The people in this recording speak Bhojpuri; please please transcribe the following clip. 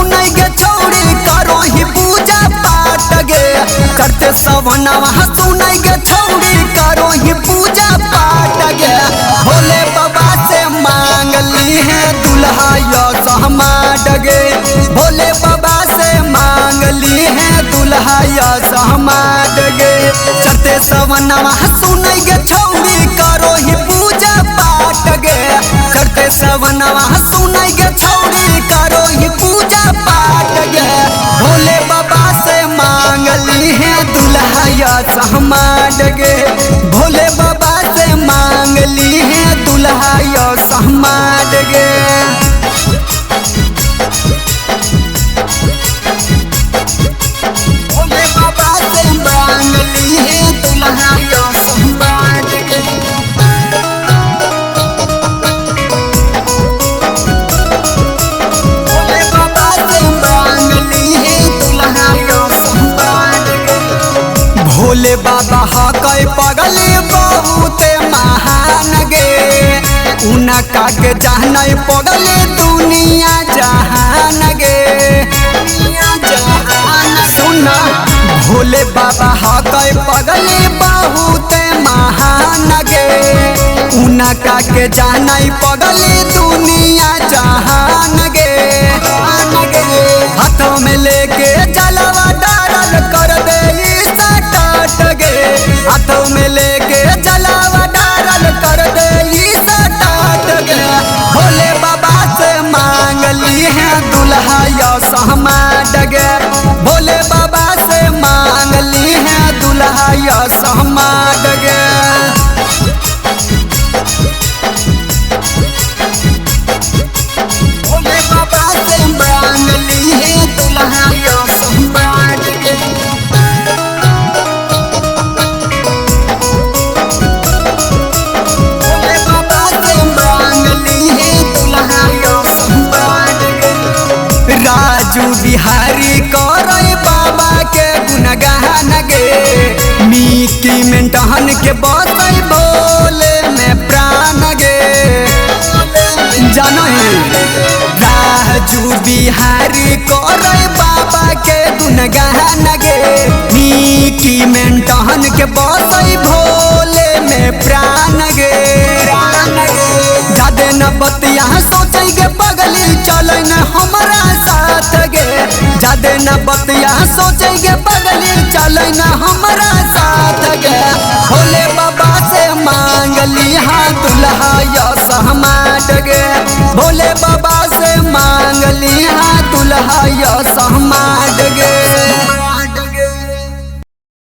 सुनाई गे छौड़ी करो ही पूजा पाठ गे करते सवनवा सुनाई गे छौड़ी करो ही पूजा पाठ गे भोले बाबा से मांग ली है दुल्हा यो सहमाड गे भोले बाबा से मांग ली है दुल्हा यो सहमाड गे करते सवनवा सुनाई गे छौड़ी करो ही पूजा पाठ गे करते सवनवा सुनाई गे छौड़ी करो ही पूजा पाठ गे भोले बाबा से मांग ली है दुल्हा या सहमाड गे भोले बाबा से मांग ली है दुल्हा या सहमाड गे भोले बाबा से मांग ली है दुल्हा या सहमाड गे भोले बाबा हकै पगले बहुत महान गे उनका के जानै पगले दुनिया जहान गे सुन भोले बाबा हकै पगले बहुत महान गे उनका के जानै पगले दुनिया जहान गे हाथों में लेके जलवा डारल कर दे हाथों में लेके जलावा डारल कर दे सटाट गे भोले बाबा से मांग ली है दुल्हा या सहमाड गे भोले बाबा से मांग ली है दुल्हा या सहमाड गे भोले बाबा से मांग ली है दुल्हा या सहमाड गे राजू बिहारी करे बाबा के गुणगान गे मिट्टी में टहन के बसै भोले में प्राण गे जानो राजू बिहारी करे बाबा के गुणगान गे मिट्टी में टहन के बसै भोले में प्राण गे जादे न बतिया सोचै गे पगली चलै न हमरा साथ गे जादे न बतिया सोचै गे पगली चलै न हमरा साथ गे भोले बाबा से मांग लिहा दुल्हा या सहमाड गे भोले बाबा से मांग लिहा दुल्हा या